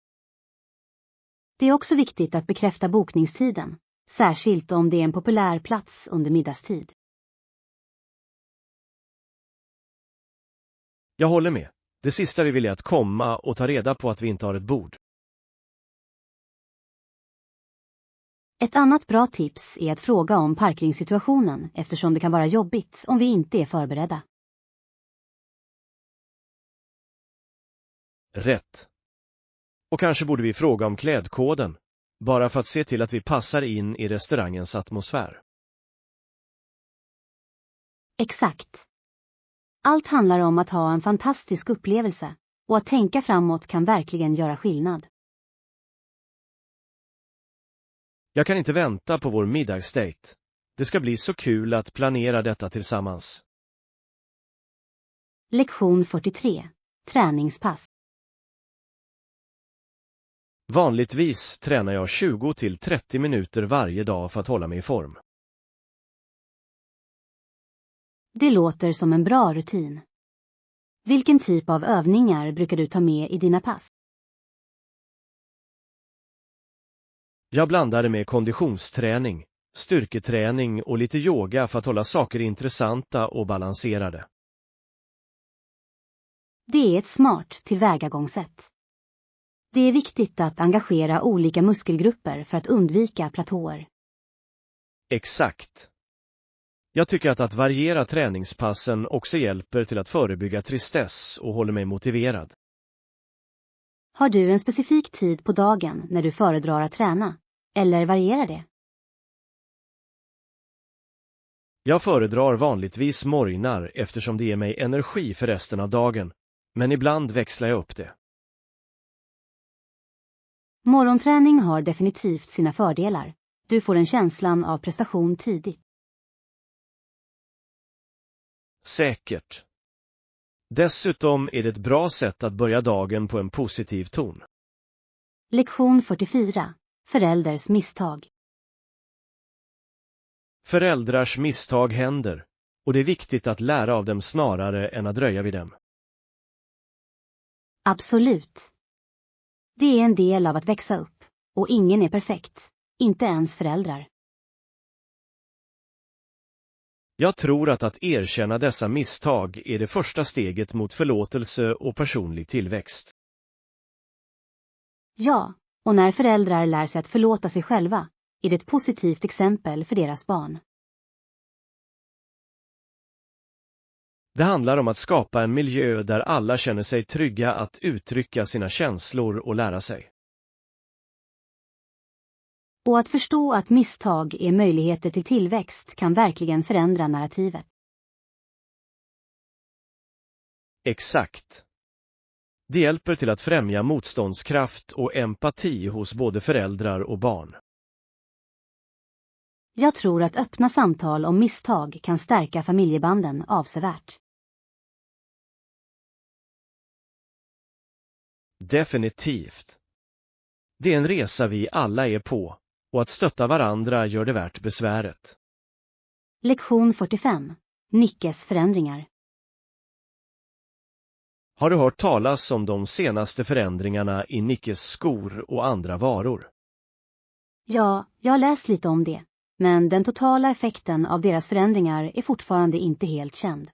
Det är också viktigt att bekräfta bokningstiden, särskilt om det är en populär plats under middagstid. Jag håller med. Det sista vi vill är att komma och ta reda på att vi inte har ett bord. Ett annat bra tips är att fråga om parkingssituationen eftersom det kan vara jobbigt om vi inte är förberedda. Rätt. Och kanske borde vi fråga om klädkoden, bara för att se till att vi passar in i restaurangens atmosfär. Exakt. Allt handlar om att ha en fantastisk upplevelse och att tänka framåt kan verkligen göra skillnad. Jag kan inte vänta på vår middagsdate. Det ska bli så kul att planera detta tillsammans. Lektion 43. Träningspass. Vanligtvis tränar jag 20 till 30 minuter varje dag för att hålla mig i form. Det låter som en bra rutin. Vilken typ av övningar brukar du ta med i dina pass? Jag blandar det med konditionsträning, styrketräning och lite yoga för att hålla saker intressanta och balanserade. Det är ett smart tillvägagångssätt. Det är viktigt att engagera olika muskelgrupper för att undvika platåer. Exakt. Jag tycker att variera träningspassen också hjälper till att förebygga tristess och håller mig motiverad. Har du en specifik tid på dagen när du föredrar att träna? Eller varierar det? Jag föredrar vanligtvis morgnar eftersom det ger mig energi för resten av dagen, men ibland växlar jag upp det. Morgonträning har definitivt sina fördelar. Du får en känslan av prestation tidigt. Säkert. Dessutom är det ett bra sätt att börja dagen på en positiv ton. Lektion 44. Förälders misstag. Föräldrars misstag händer, och det är viktigt att lära av dem snarare än att dröja vid dem. Absolut. Det är en del av att växa upp, och ingen är perfekt, inte ens föräldrar. Jag tror att erkänna dessa misstag är det första steget mot förlåtelse och personlig tillväxt. Ja, och när föräldrar lär sig att förlåta sig själva är det ett positivt exempel för deras barn. Det handlar om att skapa en miljö där alla känner sig trygga att uttrycka sina känslor och lära sig. Och att förstå att misstag är möjligheter till tillväxt kan verkligen förändra narrativet. Exakt. Det hjälper till att främja motståndskraft och empati hos både föräldrar och barn. Jag tror att öppna samtal om misstag kan stärka familjebanden avsevärt. Definitivt. Det är en resa vi alla är på, och att stötta varandra gör det värt besväret. Lektion 45. Nickes förändringar. Har du hört talas om de senaste förändringarna i Nickes skor och andra varor? Ja, jag har läst lite om det, men den totala effekten av deras förändringar är fortfarande inte helt känd.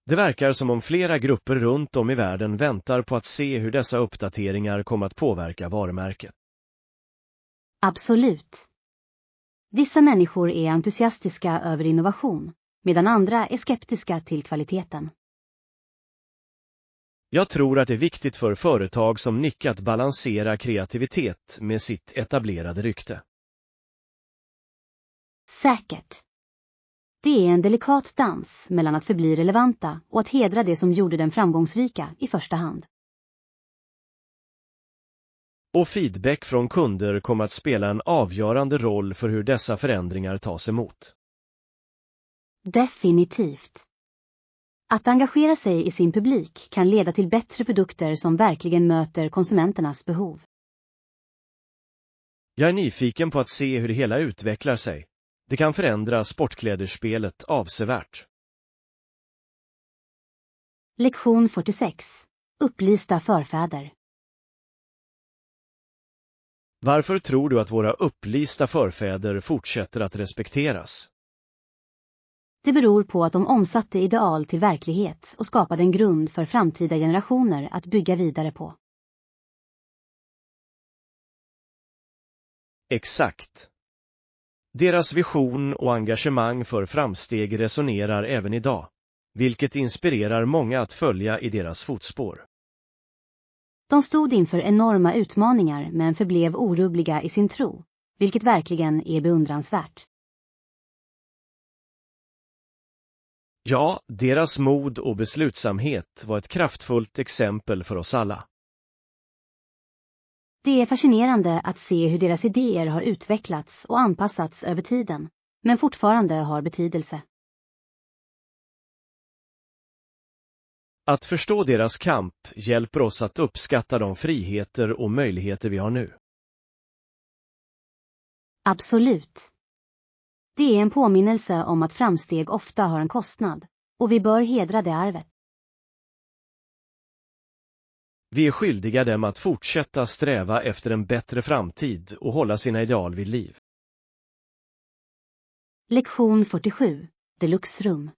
Det verkar som om flera grupper runt om i världen väntar på att se hur dessa uppdateringar kommer att påverka varumärket. Absolut. Vissa människor är entusiastiska över innovation, medan andra är skeptiska till kvaliteten. Jag tror att det är viktigt för företag som Nick att balansera kreativitet med sitt etablerade rykte. Säkert. Det är en delikat dans mellan att förbli relevanta och att hedra det som gjorde den framgångsrika i första hand. Och feedback från kunder kommer att spela en avgörande roll för hur dessa förändringar tas emot. Definitivt. Att engagera sig i sin publik kan leda till bättre produkter som verkligen möter konsumenternas behov. Jag är nyfiken på att se hur det hela utvecklar sig. Det kan förändra sportkläderspelet avsevärt. Lektion 46. Upplysta förfäder. Varför tror du att våra upplysta förfäder fortsätter att respekteras? Det beror på att de omsatte ideal till verklighet och skapade en grund för framtida generationer att bygga vidare på. Exakt. Deras vision och engagemang för framsteg resonerar även idag, vilket inspirerar många att följa i deras fotspår. De stod inför enorma utmaningar men förblev orubbliga i sin tro, vilket verkligen är beundransvärt. Ja, deras mod och beslutsamhet var ett kraftfullt exempel för oss alla. Det är fascinerande att se hur deras idéer har utvecklats och anpassats över tiden, men fortfarande har betydelse. Att förstå deras kamp hjälper oss att uppskatta de friheter och möjligheter vi har nu. Absolut. Det är en påminnelse om att framsteg ofta har en kostnad, och vi bör hedra det arvet. Vi är skyldiga dem att fortsätta sträva efter en bättre framtid och hålla sina ideal vid liv. Lektion 47. Deluxe-rum.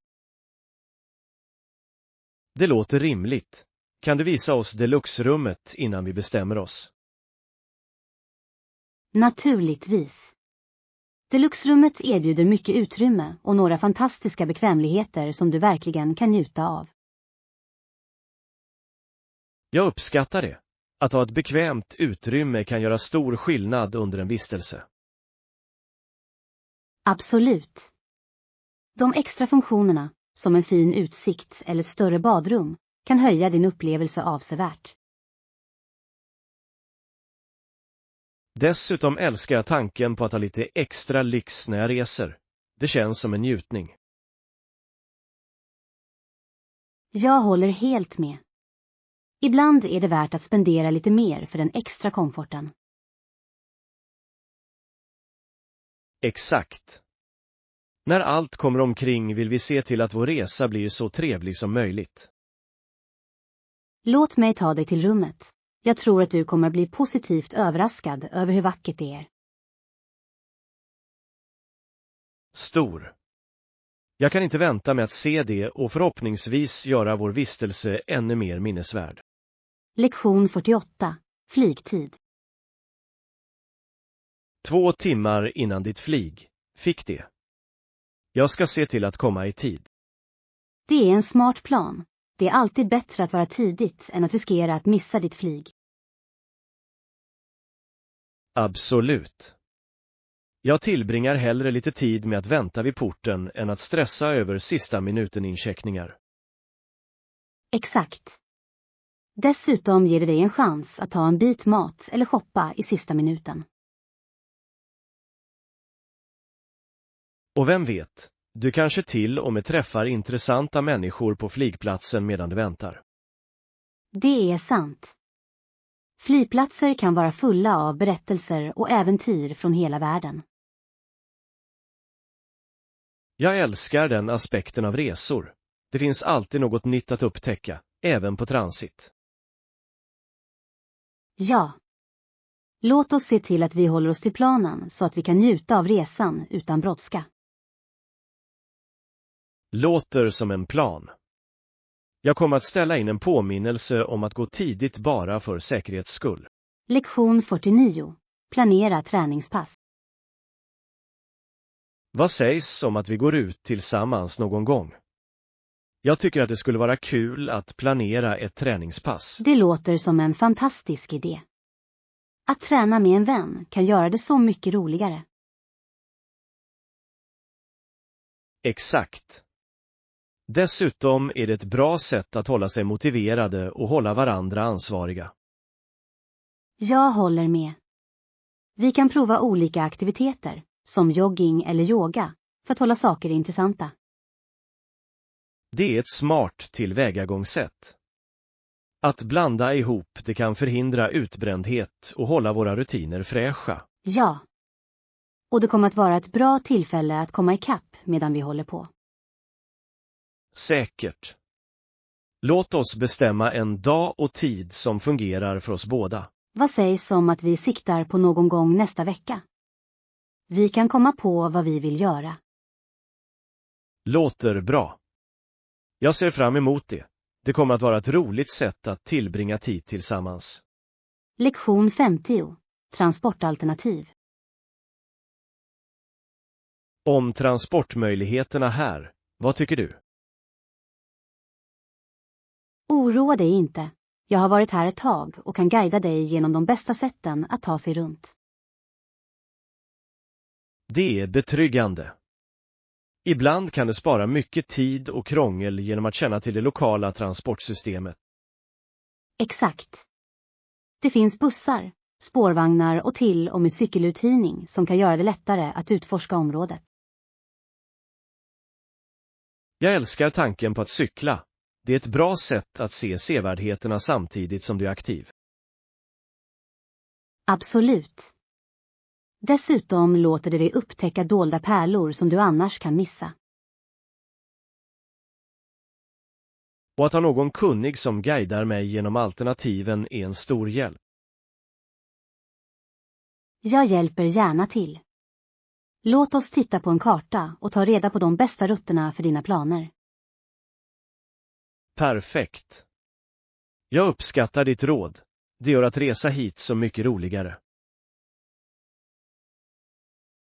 Det låter rimligt. Kan du visa oss deluxe-rummet innan vi bestämmer oss? Naturligtvis. Deluxe-rummet erbjuder mycket utrymme och några fantastiska bekvämligheter som du verkligen kan njuta av. Jag uppskattar det. Att ha ett bekvämt utrymme kan göra stor skillnad under en vistelse. Absolut. De extra funktionerna, som en fin utsikt eller ett större badrum, kan höja din upplevelse avsevärt. Dessutom älskar jag tanken på att ha lite extra lyx när jag reser. Det känns som en njutning. Jag håller helt med. Ibland är det värt att spendera lite mer för den extra komforten. Exakt. När allt kommer omkring vill vi se till att vår resa blir så trevlig som möjligt. Låt mig ta dig till rummet. Jag tror att du kommer bli positivt överraskad över hur vackert det är. Stor. Jag kan inte vänta med att se det och förhoppningsvis göra vår vistelse ännu mer minnesvärd. Lektion 48. Flygtid. 2 timmar innan ditt flyg. Fick det. Jag ska se till att komma i tid. Det är en smart plan. Det är alltid bättre att vara tidigt än att riskera att missa ditt flyg. Absolut. Jag tillbringar hellre lite tid med att vänta vid porten än att stressa över sista minuten incheckningar. Exakt. Dessutom ger det dig en chans att ta en bit mat eller shoppa i sista minuten. Och vem vet, du kanske till och med träffar intressanta människor på flygplatsen medan du väntar. Det är sant. Flygplatser kan vara fulla av berättelser och äventyr från hela världen. Jag älskar den aspekten av resor. Det finns alltid något nytt att upptäcka, även på transit. Ja. Låt oss se till att vi håller oss till planen så att vi kan njuta av resan utan brådska. Låter som en plan. Jag kommer att ställa in en påminnelse om att gå tidigt bara för säkerhets skull. Lektion 49. Planera träningspass. Vad sägs om att vi går ut tillsammans någon gång? Jag tycker att det skulle vara kul att planera ett träningspass. Det låter som en fantastisk idé. Att träna med en vän kan göra det så mycket roligare. Exakt. Dessutom är det ett bra sätt att hålla sig motiverade och hålla varandra ansvariga. Jag håller med. Vi kan prova olika aktiviteter, som jogging eller yoga, för att hålla saker intressanta. Det är ett smart tillvägagångssätt. Att blanda ihop det kan förhindra utbrändhet och hålla våra rutiner fräscha. Ja. Och det kommer att vara ett bra tillfälle att komma ikapp medan vi håller på. Säkert. Låt oss bestämma en dag och tid som fungerar för oss båda. Vad sägs om att vi siktar på någon gång nästa vecka? Vi kan komma på vad vi vill göra. Låter bra. Jag ser fram emot det. Det kommer att vara ett roligt sätt att tillbringa tid tillsammans. Lektion 50. Transportalternativ. Om transportmöjligheterna här, vad tycker du? Oroa dig inte. Jag har varit här ett tag och kan guida dig genom de bästa sätten att ta sig runt. Det är betryggande. Ibland kan det spara mycket tid och krångel genom att känna till det lokala transportsystemet. Exakt. Det finns bussar, spårvagnar och till och med cykeluthyrning som kan göra det lättare att utforska området. Jag älskar tanken på att cykla. Det är ett bra sätt att se sevärdheterna samtidigt som du är aktiv. Absolut. Dessutom låter det dig upptäcka dolda pärlor som du annars kan missa. Och att ha någon kunnig som guidar mig genom alternativen är en stor hjälp. Jag hjälper gärna till. Låt oss titta på en karta och ta reda på de bästa rutterna för dina planer. Perfekt. Jag uppskattar ditt råd. Det gör att resa hit så mycket roligare.